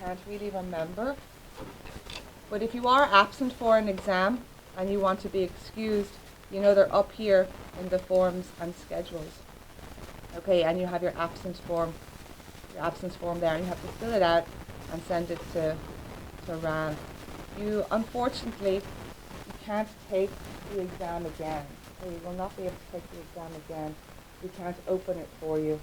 can't really remember. But if you are absent for an exam and you want to be excused, you know they're up here in the forms and schedules. Okay, and you have your absence form there, and you have to fill it out and send it to RAN. You unfortunately you can't take the exam again. So you will not be able to take the exam again. We can't open it for you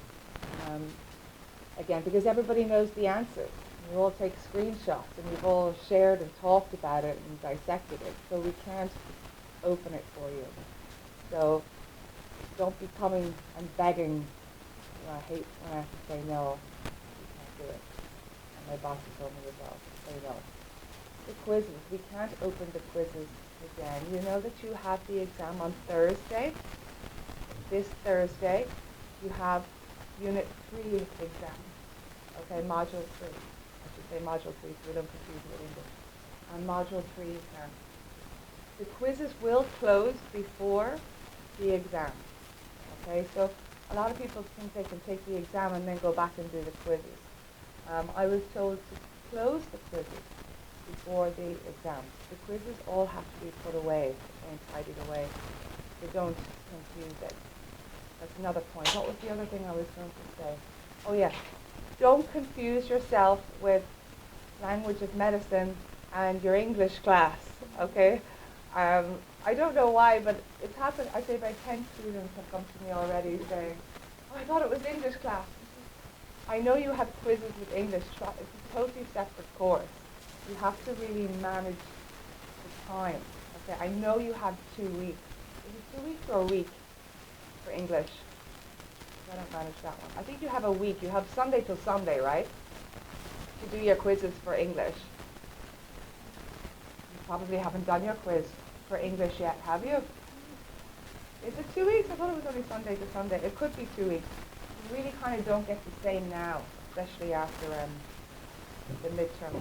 again because everybody knows the answers. You all take screenshots and you've all shared and talked about it and dissected it. So we can't open it for you. So don't be coming and begging. I hate when I have to say no. You can't do it. And my boss has told me as well to say no. The quizzes. We can't open the quizzes again. You know that you have the exam on Thursday. This Thursday, you have Unit 3 exam. Okay, Module 3. I should say Module 3 so we don't confuse it with English. And Module 3 exam. The quizzes will close before the exam. Okay, so a lot of people think they can take the exam and then go back and do the quizzes. I was told to close the quizzes before the exam. The quizzes all have to be put away and tidied away. So don't confuse it. That's another point. What was the other thing I was going to say? Oh yes, don't confuse yourself with language of medicine and your English class, okay? I don't know why, but it's happened. I'd say about 10 students have come to me already saying, oh, I thought it was English class. I know you have quizzes with English. It's a totally separate course. You have to really manage the time. Okay, I know you have 2 weeks. Is it 2 weeks or a week for English? I don't manage that one. I think you have a week. You have Sunday till Sunday, right? To do your quizzes for English. You probably haven't done your quiz for English yet, have you? Is it 2 weeks? I thought it was only Sunday to Sunday. It could be 2 weeks. You really kind of don't get the same now, especially after the midterm.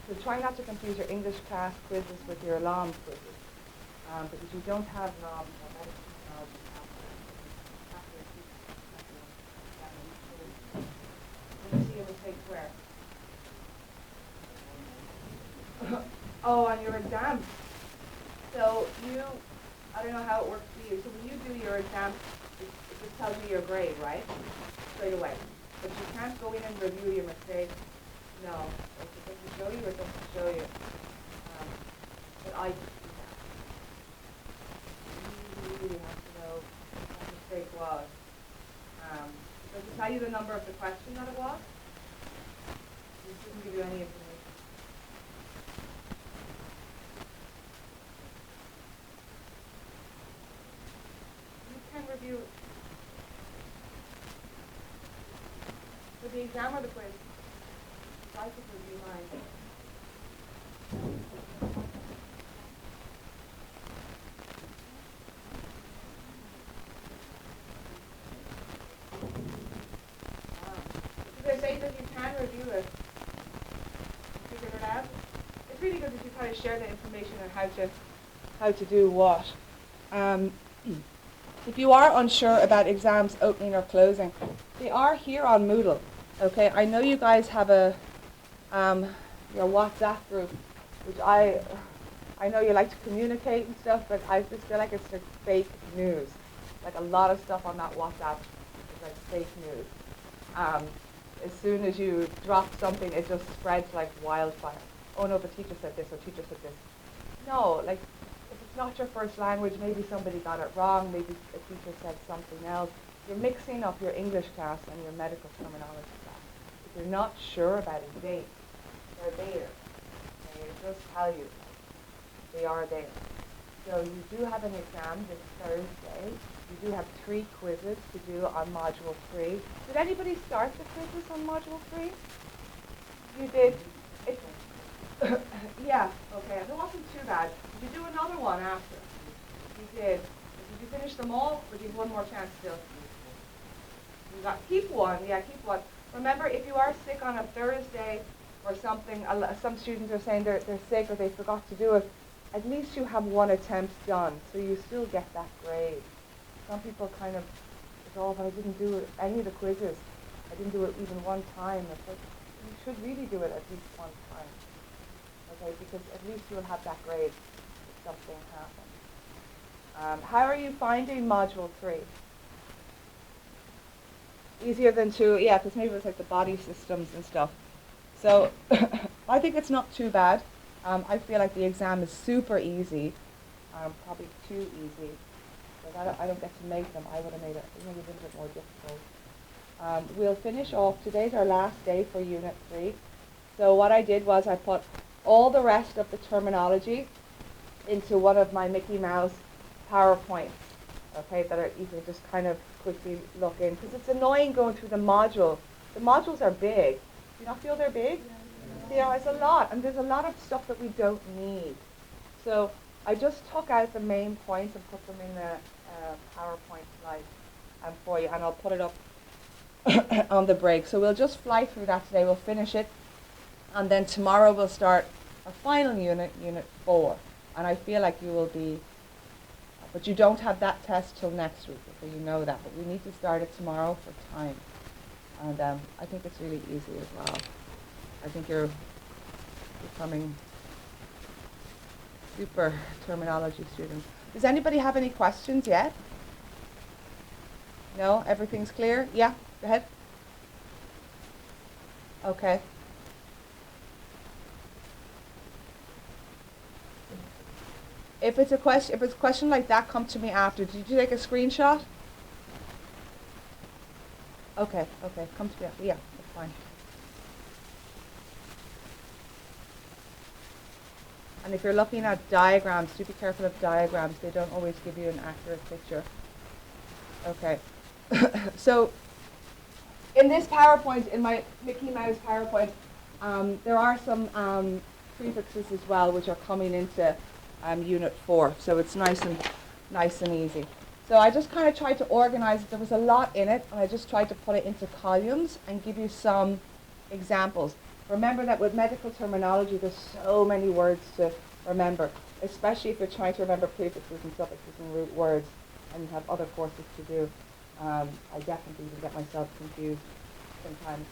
So try not to confuse your English class quizzes with your LOM quizzes, because you don't have LOM or medical technology. Let me see if it takes where. Oh, on your exam. So I don't know how it works for you. So when you do your exam, it just tells you your grade, right? Straight away. But you can't go in and review your mistakes. No. It doesn't show you, it doesn't show you. But I can do that. You really have to know what the mistake was. Does it tell you the number of the question that it was? It doesn't give you any information. Review for the exam or the quiz. I could review mine. Did they say that you can review it? You figured it out? It's really good that you kind of share the information on how to do what. If you are unsure about exams opening or closing, they are here on Moodle. Okay, I know you guys have a your WhatsApp group, which I know you like to communicate and stuff, but I just feel like it's like fake news. Like a lot of stuff on that WhatsApp is like fake news. As soon as you drop something, it just spreads like wildfire. Oh no, the teacher said this, or teacher said this. No, like, if it's not your first language, maybe somebody got it wrong, maybe a teacher said something else. You're mixing up your English class and your medical terminology class. If you're not sure about a date, they're there. They just tell you they are there. So you do have an exam this Thursday. You do have 3 quizzes to do on Module 3. Did anybody start the quizzes on Module 3? You did? Yeah, okay. It wasn't too bad. Did you do another one after? You did. Did you finish them all, or do you have one more chance still? You got keep one. Yeah, keep one. Remember, if you are sick on a Thursday or something, some students are saying they're sick or they forgot to do it, at least you have one attempt done, so you still get that grade. Some people kind of, oh, but I didn't do any of the quizzes. I didn't do it even one time. It's like, you should really do it at least one time. Okay, because at least you'll have that grade if something happens. How are you finding Module 3? Easier than 2? Yeah, because maybe it's like the body systems and stuff. So I think it's not too bad. I feel like the exam is super easy, probably too easy. But I don't get to make them. I would have made it maybe a little bit more difficult. We'll finish off. Today's our last day for Unit 3. So what I did was I put all the rest of the terminology into one of my Mickey Mouse PowerPoints, okay, that are, you can just kind of quickly look in. Because it's annoying going through the module. The modules are big. Do you not feel they're big? Yeah, it's a lot. And there's a lot of stuff that we don't need. So I just took out the main points and put them in the PowerPoint slide for you. And I'll put it up on the break. So we'll just fly through that today. We'll finish it. And then tomorrow we'll start our final unit, Unit 4. And I feel like you will be, but you don't have that test till next week, so you know that. But we need to start it tomorrow for time. And I think it's really easy as well. I think you're becoming super terminology students. Does anybody have any questions yet? No? Everything's clear? Yeah? Go ahead. Okay. If it's a question like that, come to me after. Did you take a screenshot? Okay, come to me after. Yeah, that's fine. And if you're looking at diagrams, do be careful of diagrams. They don't always give you an accurate picture. Okay. So, in this PowerPoint, in my Mickey Mouse PowerPoint, there are some prefixes as well, which are coming into Unit 4. So it's nice and easy. So I just kind of tried to organize it. There was a lot in it, and I just tried to put it into columns and give you some examples. Remember that with medical terminology, there's so many words to remember, especially if you're trying to remember prefixes and suffixes and root words, and you have other courses to do. I definitely even get myself confused sometimes.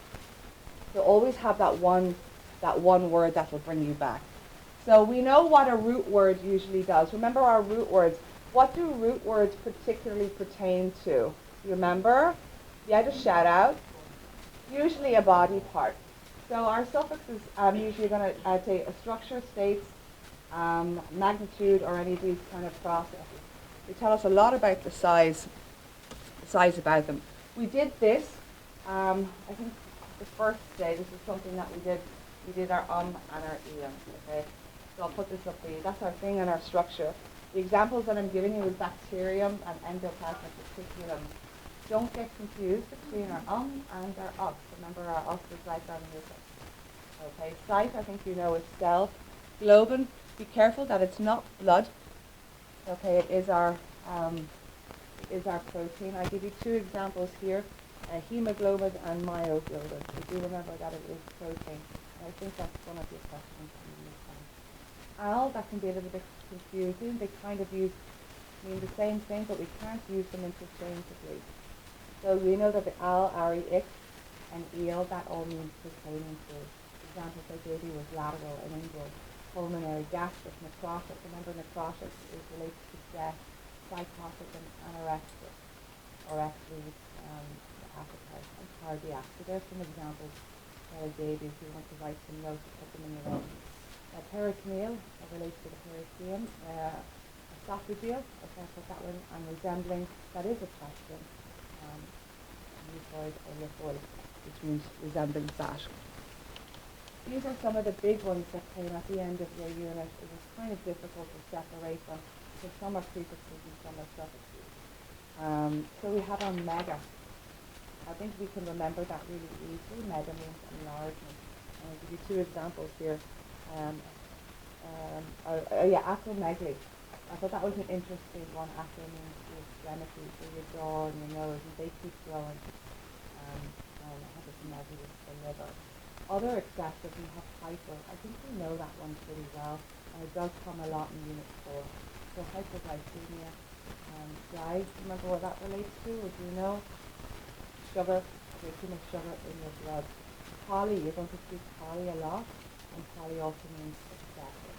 So always have that one word that will bring you back. So we know what a root word usually does. Remember our root words. What do root words particularly pertain to? You remember? Yeah, just shout out. Usually a body part. So our suffixes usually going to say a structure, states, magnitude, or any of these kind of processes. They tell us a lot about the size about them. We did this, I think the first day. This is something that we did. We did our and our okay? So I'll put this up for you. That's our thing and our structure. The examples that I'm giving you is bacterium and endoplasmic reticulum. Don't get confused between our and our us. Remember, our us is right down in this. Okay, site, I think you know, is cell. Globin, be careful that it's not blood. Okay, it is our protein. I give you two examples here, hemoglobin and myoglobin. So do remember that it is protein. And I think that's one of your questions. Al, that can be a little bit confusing. They kind of mean the same thing, but we can't use them interchangeably. So we know that the al, ari, ich, and eel, that all means pertaining to. Examples I gave you was lateral and inguinal, pulmonary, gastric, necrotic. Remember, necrotic is related to death, psychotic, and anorexic, or actually the appetite, and cardiac. So there's some examples that I gave you if you want to write some notes or put them in your own. Peritoneal relates to the peritoneum. Esophageal, okay, I put that one, and resembling, that is a question. Mucoid or lithoid, which means resembling fat. These are some of the big ones that came at the end of your unit. It was kind of difficult to separate them because some are prefixes and some are suffixes. So we have our mega. I think we can remember that really easily. Mega means enlargement. And I'll give you two examples here. Acromegaly. I thought that was an interesting one. Acro means your extremity, so your jaw and your nose, and they keep growing. Hypomegaly is the liver. Other excessive, we have hyper. I think we know that one pretty well, and it does come a lot in Unit 4. So hypoglycemia. Remember what that relates to? Or do you know? Sugar, okay, too much sugar in your blood. poly, you're going to see poly a lot, and poly also means excessive.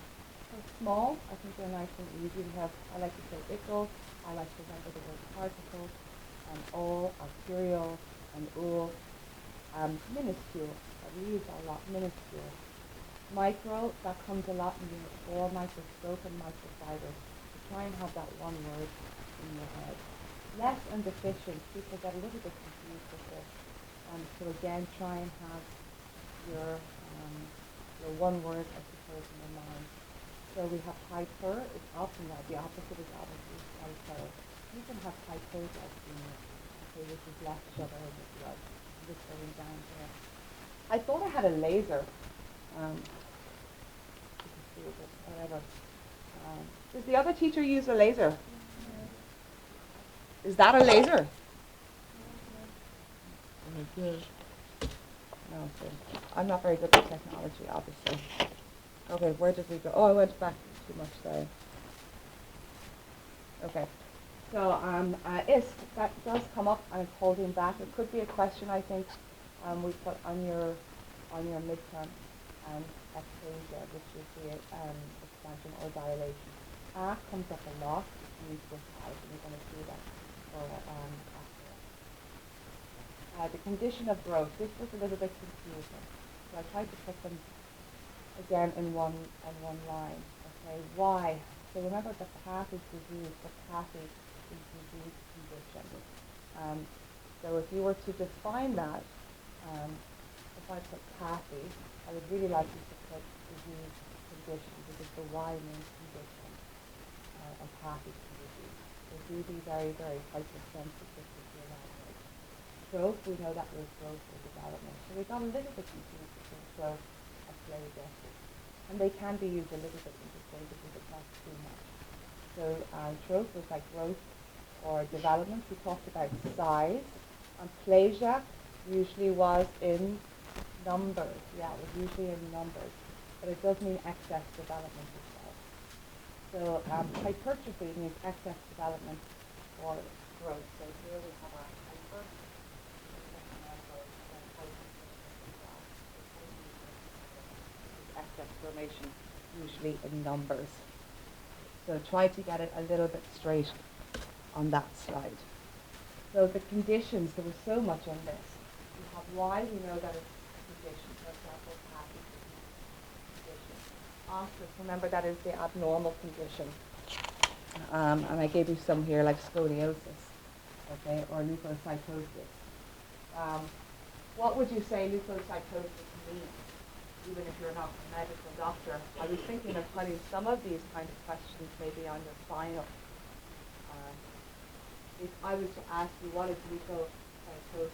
So small, I think they're nice and easy. We have, I like to say ickle, I like to remember the word particle, and all, arterial, and ul, minuscule, that we use a lot, minuscule. Micro, that comes a lot in unit 4, microscope and microfiber. So try and have that one word in your head. Less and deficient, people get a little bit confused with this. So again, try and have your one word, I suppose, in your mind. So we have hyper, it's often that the opposite is obviously hyper. You can have hypoglycemia, okay, which is less sugar in the blood. I'm just going down here. I thought I had a laser. You can see it, but whatever. Does the other teacher use a laser? Is that a laser? No, so I'm not very good at technology, obviously. Okay, where did we go? Oh, I went back too much, sorry. Okay. So IST, that does come up and it's holding back. It could be a question, I think, we put on your midterm, ectasia, which is the expansion or dilation. Comes up a lot, used with and you're going to see that for after. The condition of growth, this was a little bit confusing. So I tried to put them again in one line. Okay, why? So remember the path is disease, the path is disease condition. So if you were to define that, if I put pathy, I would really like you to put disease condition because the Y means condition, and pathy is disease. So do be very, very hypersensitive to the language. Growth, we know that was growth or development. So we got a little bit confused between growth and play-aggressive. And they can be used a little bit interchangeably, but not too much. So growth was like growth or development. We talked about size. Plasia usually was in numbers. Yeah, it was usually in numbers. But it does mean excess development as well. So hypertrophy means excess development or growth. So here we have our hyper. Excess formation, usually in numbers. So try to get it a little bit straight on that slide. So the conditions, there was so much on this. We have Y, we know that it's a condition, for example, happy condition. Oscars, remember that is the abnormal condition. And I gave you some here like scoliosis, okay, or leukocytosis. What would you say leukocytosis means, even if you're not a medical doctor? I was thinking of putting some of these kind of questions maybe on your final. If I was to ask you what is leukocytosis,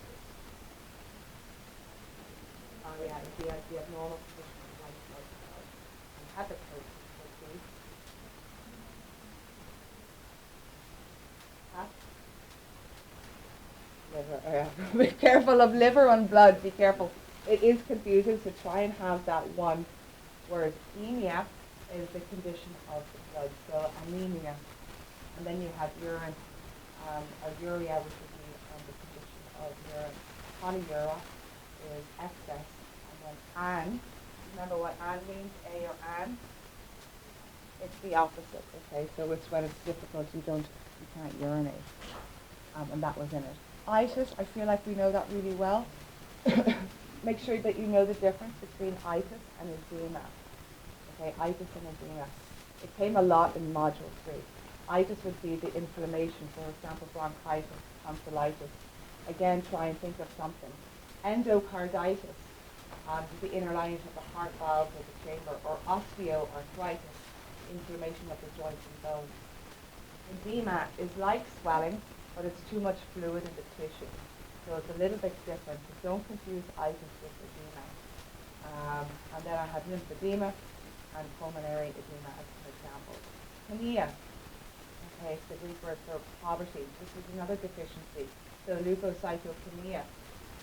yeah, it's the abnormal condition of white blood cells. And hepatosis would be liver. Be careful of liver and blood. Be careful. It is confusing, so try and have that one word. Anemia is the condition of the blood, so anemia. And then you have urine. Or urea, which would be the condition of urine. Polyuria is excess. And then an, remember what an means, A or an? It's the opposite, okay? So it's when it's difficult, you can't urinate. And that was in it. Itis, I feel like we know that really well. Make sure that you know the difference between itis and edema. Okay, itis and edema. It came a lot in Module 3. Itis would be the inflammation, for example, bronchitis, tonsillitis. Again, try and think of something. Endocarditis, the inner lining of the heart valve or the chamber, or osteoarthritis, inflammation of the joints and bones. Edema is like swelling, but it's too much fluid in the tissue. So it's a little bit different. So don't confuse itis with edema. And then I have lymphedema and pulmonary edema as an example. Tinea. Okay, so the Greek word for poverty. This is another deficiency. So leukocytopenia.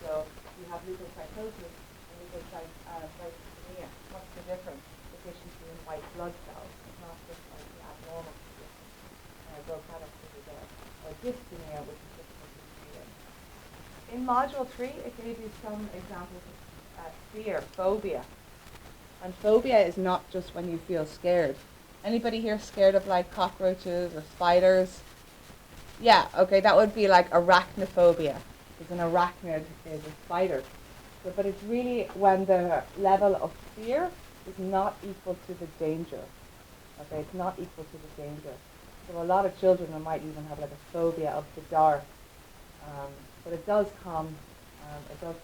So you have leukocytosis and leukocytopenia. What's the difference? Deficiency in white blood cells. It's not just like the abnormal condition. And I broke that up for you there. Or dyspnea, which is difficult to breathe in. In Module 3, it gave you some examples of fear, phobia. And phobia is not just when you feel scared. Anybody here scared of like cockroaches or spiders? Yeah, okay, that would be like arachnophobia. Because an arachnid is a spider. So, but it's really when the level of fear is not equal to the danger. Okay, it's not equal to the danger. So a lot of children might even have like a phobia of the dark. But it does come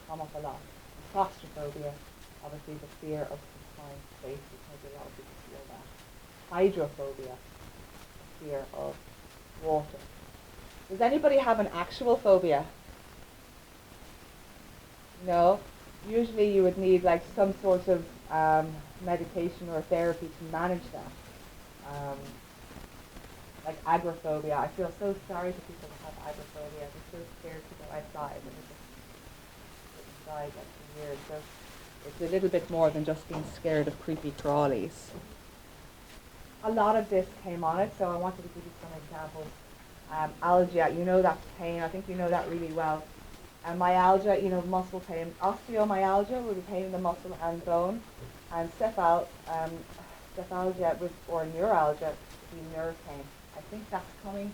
up a lot. Claustrophobia, obviously the fear of confined spaces. Maybe a lot of people feel that. Hydrophobia, fear of water. Does anybody have an actual phobia? No? Usually you would need like some sort of medication or therapy to manage that. Like agoraphobia. I feel so sorry for people who have agoraphobia. They're so scared to go outside and they just sit inside like for years. So it's a little bit more than just being scared of creepy crawlies. A lot of this came on it, so I wanted to give you some examples. Algia, you know that pain. I think you know that really well. And myalgia, you know, muscle pain. Osteomyalgia would be pain in the muscle and bone. And cephalgia or neuralgia would be nerve pain. I think that's coming.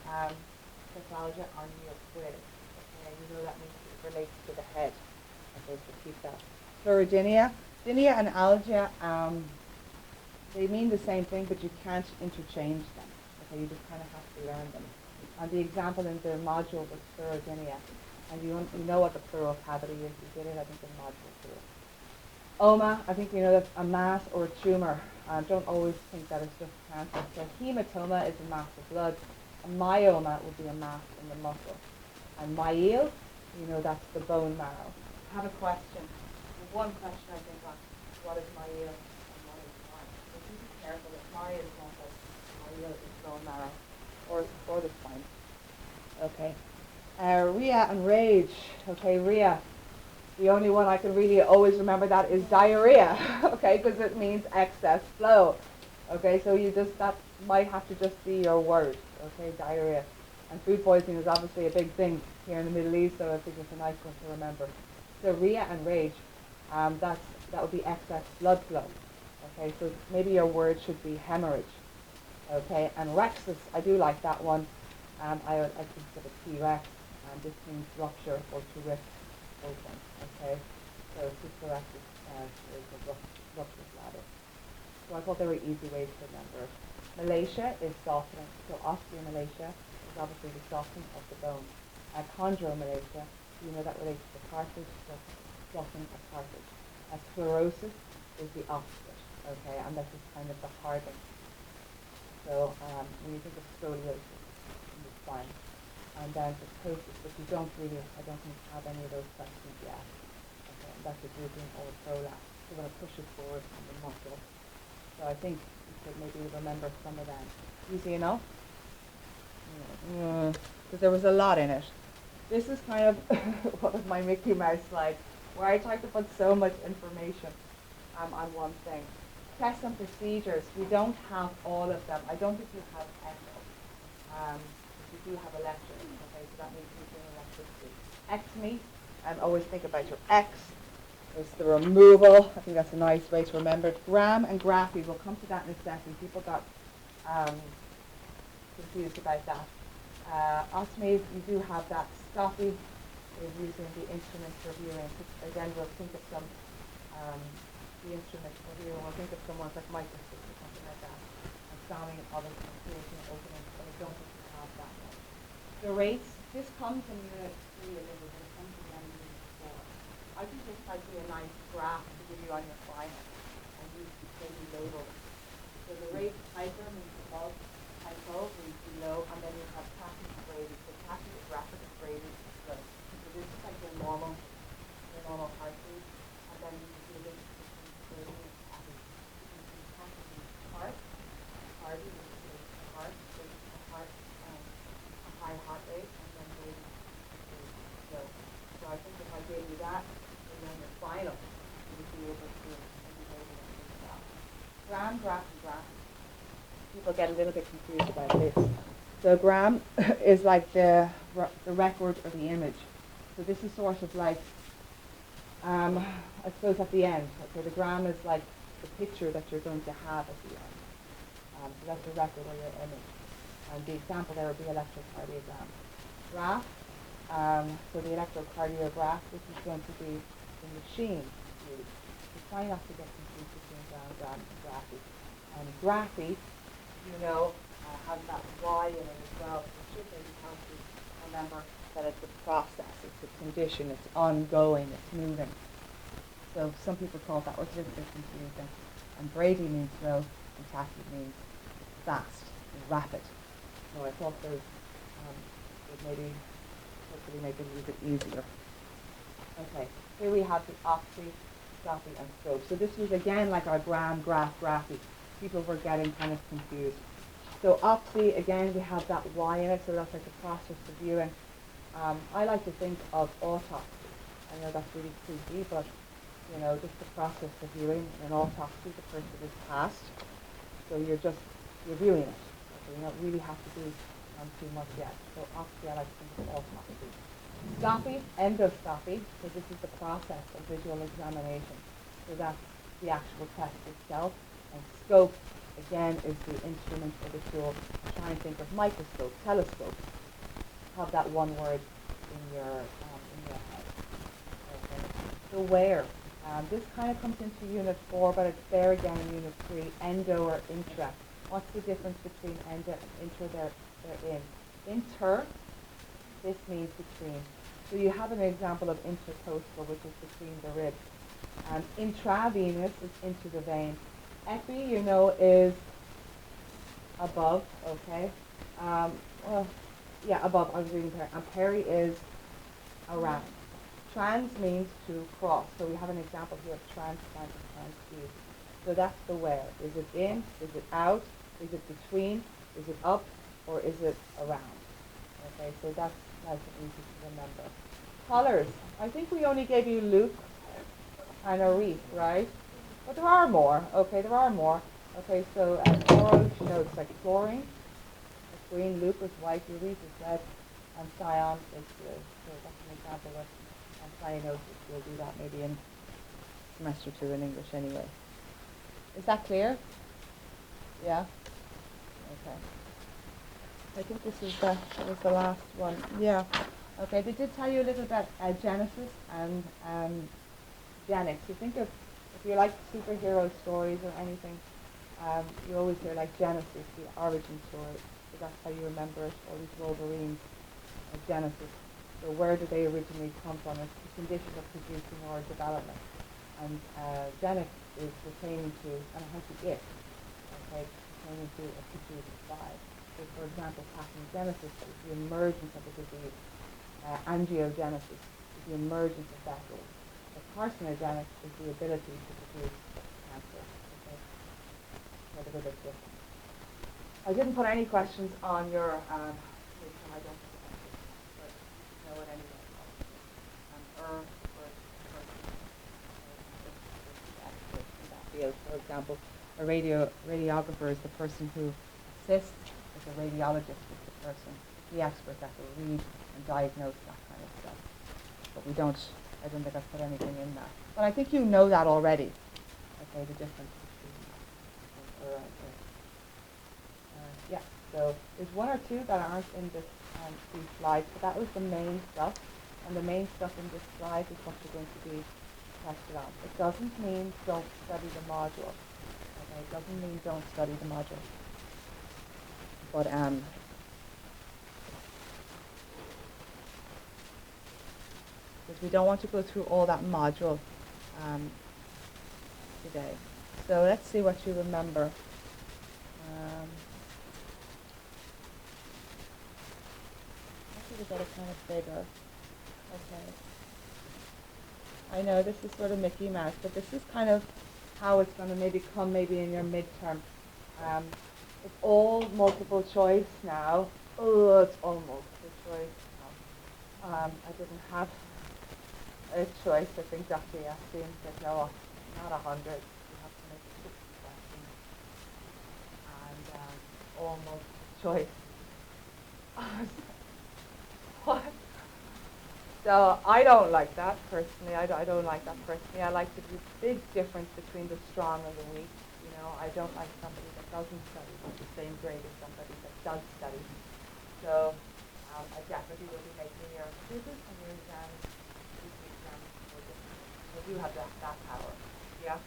Cephalgia on your squid. Okay, you know that means it relates to the head. Okay, so keep that. Sclerodynia. Dynia and algia, they mean the same thing, but you can't interchange them. Okay, you just kind of have to learn them. And the example in the module was sclerodynia. And you know what the pleural cavity is. You did it, I think, in module 2. Oma, I think you know that's a mass or a tumor. Don't always think that it's just cancer. So hematoma is a mass of blood. A myoma would be a mass in the muscle. And myel, you know that's the bone marrow. I have a question. One question I think on what is myel and what is spine. So be careful that myel is muscle, myel is bone marrow, or the spine. Okay. Rhea and rage. Okay, Rhea. The only one I can really always remember that is diarrhea. Okay, because it means excess flow. Okay, so that might have to just be your word. Okay, diarrhea. And food poisoning is obviously a big thing here in the Middle East, so I think it's a nice one to remember. So rhea and rage, that would be excess blood flow. Okay, so maybe your word should be hemorrhage. Okay, and rexus, I do like that one. I think of a T-rex. This means rupture or to rip open. Okay, so cystirectus is a rupture bladder. So I thought they were easy ways to remember it. Malacia is softening. So osteomalacia is obviously the softening of the bone. Chondromalacia, you know that relates to cartilage, so softening of cartilage. Sclerosis is the opposite. Okay, and this is kind of the hardening. So when you think of scoliosis in the spine, and then psychosis, but I don't think have any of those questions yet. Okay, and that's a drooping or prolapse. So we're going to push it forward on the muscle. So I think you could maybe remember some of them. Easy enough? Because there was a lot in it. This is kind of what was my Mickey Mouse slide, where I tried to put so much information on one thing. Tests and procedures, we don't have all of them. I don't think you have echo. You do have electric, okay, so that means you're doing electricity. Ectomy, and always think about your X. There's the removal. I think that's a nice way to remember it. Gram and graphy, we'll come to that in a second. People got confused about that. Ostomy, you do have that. Scopy is using the instrument for viewing. Again, we'll think of some, the instrument for viewing. We'll think of someone like microscope or something like that. And sounding, obviously, creating openings, but I don't think you have that one. The rates, this comes in Unit 3 a little bit, it comes in Unit 4. I think this might be a nice graph to give you on your final, and you maybe label it. So the rate hyper means above, hypo means below, and then you have tachy and brady. So tachy is rapid and brady is slow. So this is like your normal heartbeat, and then you can see this between brady and tachy. You can see tachy means heart, hardy is the heart, so the heart, a high heart rate, and then brady is slow. So I think if I gave you that, and then your final, you would be able to label it as well. Gram, graph, and graph. People get a little bit confused about this. So gram is like the record or the image. So this is sort of like I suppose at the end. Okay, the gram is like the picture that you're going to have at the end. So that's your record or your image. And the example there would be electrocardiogram. Graph, so the electrocardiograph, this is going to be the machine used. So try not to get confused between gram and graphy. And graphy, has that Y in it as well. So it should maybe help you remember that it's a process, it's a condition, it's ongoing, it's moving. So some people thought that was a little bit confusing. And Brady means slow, and tacky means fast, rapid. So I thought those would maybe hopefully make it a little bit easier. Okay, here we have the oxy, scopy, and scope. So this was again like our gram, graph, graphy. People were getting kind of confused. So oxy, again, we have that Y in it, so that's like the process of viewing. I like to think of autopsy. I know that's really creepy, but just the process of viewing an autopsy, the person is passed. So you're viewing it. Okay, you don't really have to do too much yet. So oxy, I like to think of autopsy. Scopy, endoscopy, so this is the process of visual examination. So that's the actual test itself. And scope, again, is the instrument or the tool. Try and think of microscope, telescope. Have that one word in your head. Okay. So where? This kind of comes into Unit 4, but it's there again in Unit 3, endo or intra. What's the difference between endo and intra? They're in. Inter, this means between. So you have an example of intercostal, which is between the ribs. Intravenous is into the vein. Epi, is above, okay? Above, I was reading there. And peri is around. Trans means to cross. So we have an example here of transplant and transfuse. So that's the where. Is it in? Is it out? Is it between? Is it up? Or is it around? Okay, so that's nice and easy to remember. Colors. I think we only gave you Luke and Arif, right? But there are more. Okay, there are more. Okay, so fluoro, it's like fluorine. It's green. Luke is white. Arif is red. And cyan is blue. So that's an example of cyanosis. We'll do that maybe in semester 2 in English anyway. Is that clear? Yeah? Okay. I think this is that was the last one. Yeah. Okay, they did tell you a little about Genesis and Genix. You think of, if you like superhero stories or anything, you always hear like Genesis, the origin story. So that's how you remember it, all these Wolverines, Genesis. So where do they originally come from? It's the condition of producing or development. And Genix is pertaining to, and it has a gift, okay, pertaining to a produced by. So for example, pathogenesis is the emergence of a disease. Angiogenesis is the emergence of vessels. So carcinogenic is the ability to produce cancer. Okay? So they're a bit different. I didn't put any questions on your midterm. I don't think but you know it anyway. In that field, for example, a radiographer is the person who assists, as a radiologist is the person, the expert that will read and diagnose that kind of stuff. But I don't think I've put anything in that. But I think you know that already. Okay, the difference between yeah, so there's one or two that aren't in this these slides, but that was the main stuff. And the main stuff in this slide is what you're going to be tested on. It doesn't mean don't study the module. Okay, it doesn't mean don't study the module. But because we don't want to go through all that module today. So let's see what you remember. Actually, we got it kind of bigger. Okay. I know this is sort of Mickey Mouse, but this is kind of how it's going to maybe come maybe in your midterm. It's all multiple choice now. Oh, it's all multiple choice now. I didn't have a choice. I think Dr. Yassine said, no, not 100. You have to make 60 questions. And all multiple choice. What? So I don't like that personally. I don't like that personally. I like the big difference between the strong and the weak. You know, I don't like somebody that doesn't study with the same grade as somebody that does study. So I definitely will be making your quizzes and your exams, weekly exams more difficult. So you have that power. Yeah.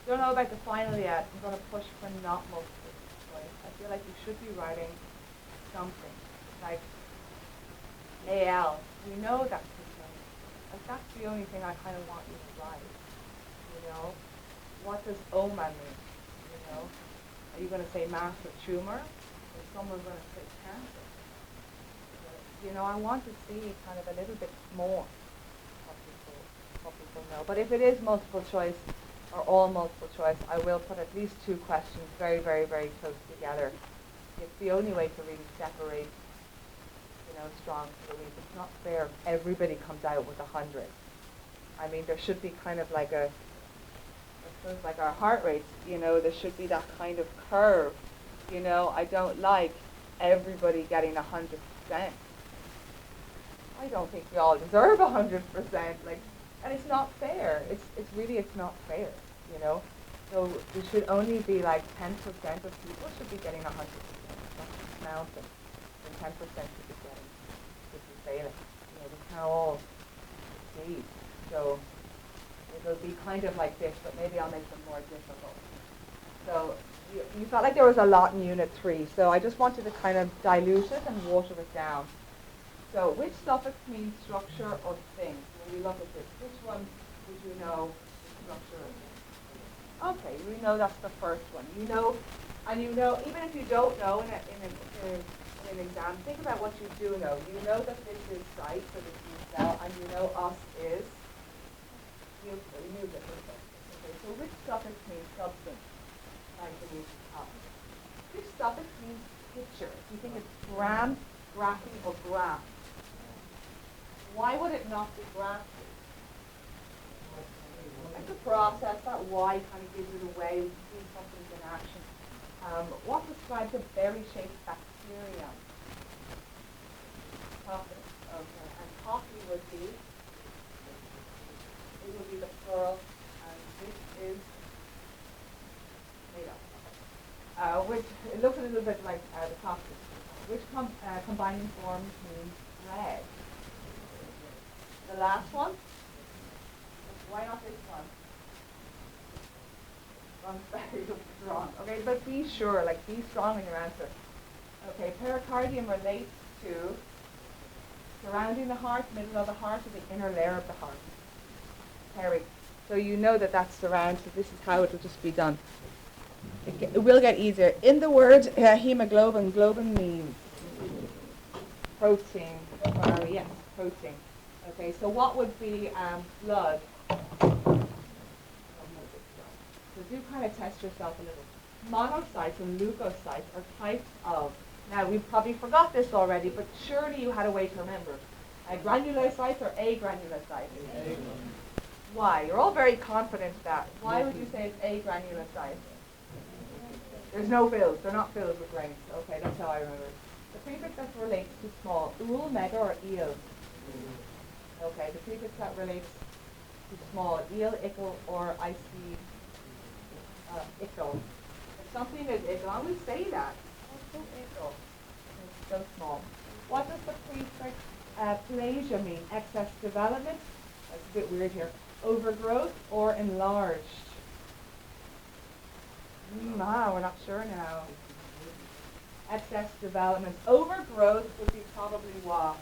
Don't know about the final yet. I'm going to push for not multiple choice. I feel like you should be writing something like AL. We know that's the thing. Like that's the only thing I kind of want you to write. You know, what does OMA mean? You know, are you going to say mass or tumor? Or someone going to say cancer? You know, I want to see kind of a little bit more what people know. But if it is multiple choice or all multiple choice, I will put at least two questions very, very, very close together. It's the only way to really separate, you know, strong from the weak. It's not fair if everybody comes out with 100. I mean, there should be kind of like I suppose like our heart rates, you know, there should be that kind of curve. You know, I don't like everybody getting 100%. I don't think we all deserve 100%. Like, and it's not fair. It's not fair. You know, so there should only be like 10% of people should be getting 100%. That's mounting, and 10% should be failing. You know, we can't all succeed. So it'll be kind of like this, but maybe I'll make them more difficult. So you felt like there was a lot in Unit 3, so I just wanted to kind of dilute it and water it down. So which suffix means structure or thing? When we look at this, which one would you know the structure of? Okay, we know that's the first one. You know, and you know, even if you don't know in an exam, think about what you do know. You know that this is site for the T cell, and you know us is music. Okay, so which suffix means substance? Like the music up. Which suffix means picture? Do you think it's gram, graphy, or graph? Why would it not be graphy? It's a process. That Y kind of gives it away. We see something's in action. What describes a berry-shaped bacterium? Coffee. Okay. And coffee would be, it would be the plural, and this is made up. Which, it looks a little bit like the coffee. Which combining forms means red? The last one? Why not this one? Very strong. Okay, but be sure, like be strong in your answer. Okay, pericardium relates to surrounding the heart, middle of the heart, or the inner layer of the heart. Peri. So you know that that's surround, so this is how it will just be done. It will get easier. In the word hemoglobin, globin means protein. Yes, protein. Okay, so what would be blood? So do kind of test yourself a little. Monocytes and leukocytes are types of, now we probably forgot this already, but surely you had a way to remember. Granulocytes or agranulocytes? Why? You're all very confident that. Why would you say it's agranulocytes? There's no fills. They're not filled with grains. Okay, that's how I remember it. The prefix that relates to small, ul, mega, or eel? Okay, the prefix that relates to small, eel, ickle, or I see ickle. If something is ickle, I always say that. Oh, so ickle. It's so small. What does the prefix plasia mean? Excess development? That's a bit weird here. Overgrowth or enlarged? We're not sure now. Excess development. Overgrowth would be probably what?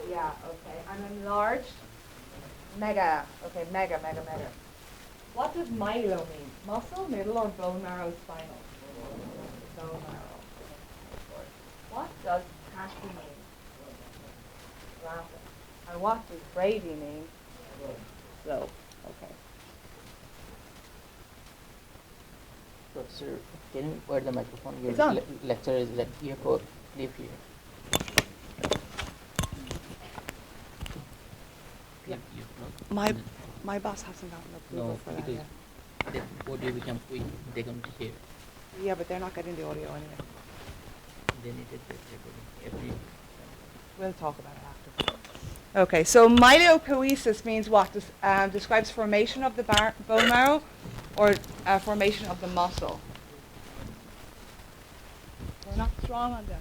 Yeah, okay. And enlarged? Mega. Okay, mega. What does myelo mean? Muscle, middle, or bone marrow spinal? Bone marrow. What does Cashy mean? Rapid. And what does Brady mean? Slow. Okay. Professor, can you where the microphone? Your It's on. Lecture is like you have to leave here. Yeah. You My boss hasn't gotten approval no, for that because yet. the audio become quick. They're going to hear. Yeah, but they're not getting the audio anyway. They need it every. We'll talk about it after. Okay, so myeliopoiesis means what? Describes formation of the bone marrow or formation of the muscle. We're not strong on them.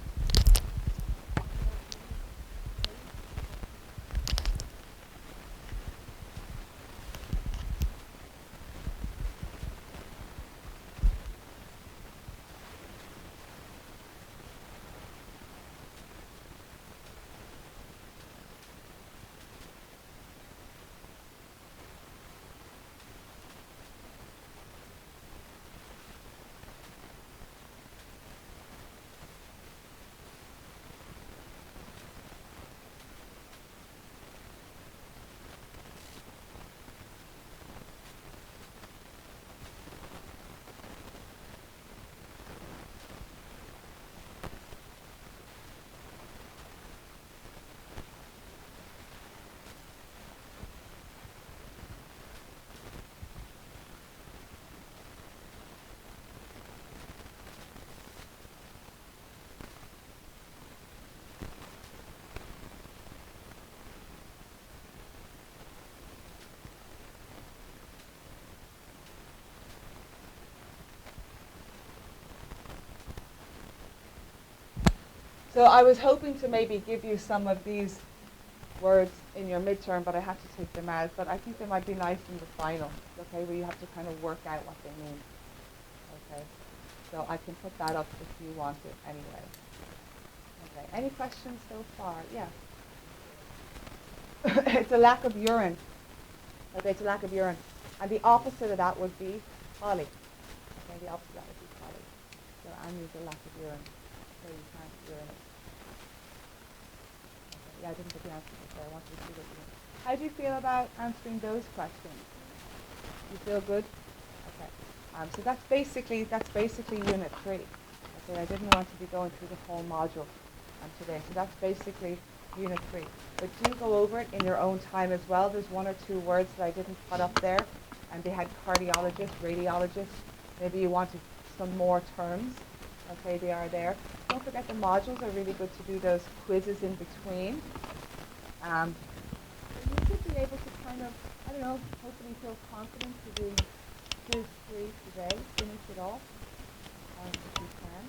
So I was hoping to maybe give you some of these words in your midterm, but I had to take them out. But I think they might be nice in the final, okay, where you have to kind of work out what they mean. Okay, so I can put that up if you want it anyway. Okay, any questions so far? Yeah. It's a lack of urine. Okay, it's a lack of urine. And the opposite of that would be poly. Okay, the opposite of that would be poly. So Annie is a lack of urine. So you can't urinate. Okay, yeah, I didn't put the answer before. I wanted to see what you mean. How do you feel about answering those questions? You feel good? Okay. So that's basically unit 3. Okay, I didn't want to be going through the whole module today. So that's basically unit 3. But do go over it in your own time as well. There's 1 or 2 words that I didn't put up there, and they had cardiologist, radiologist. Maybe you wanted some more terms. Okay, they are there. Don't forget the modules are really good to do those quizzes in between. And you should be able to kind of, I don't know, hopefully feel confident to do quiz 3 today. Finish it off if you can.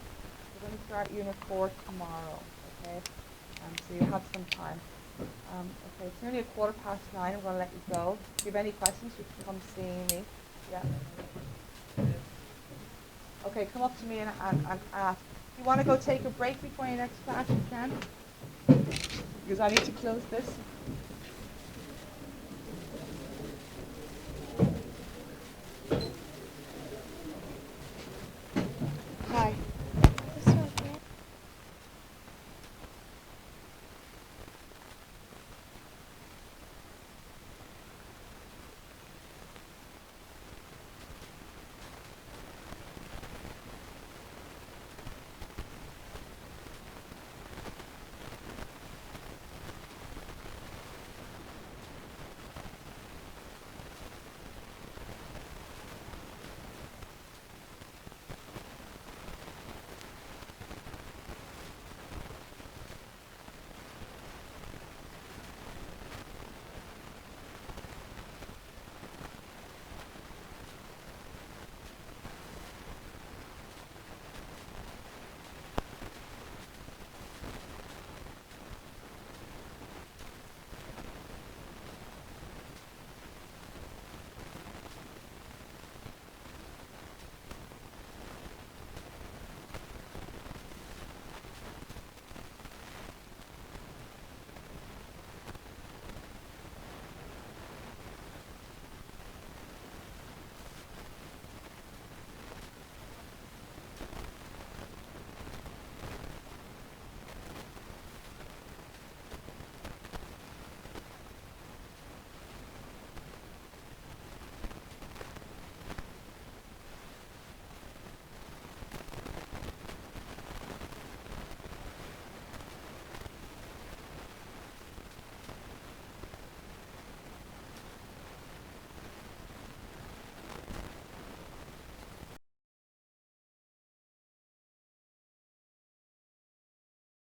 We're going to start unit 4 tomorrow. Okay, so you have some time. Okay, it's nearly 9:15. I'm going to let you go. If you have any questions, you can come see me. Yeah. Okay, come up to me and ask. If you want to go take a break before your next class, you can. Because I need to close this.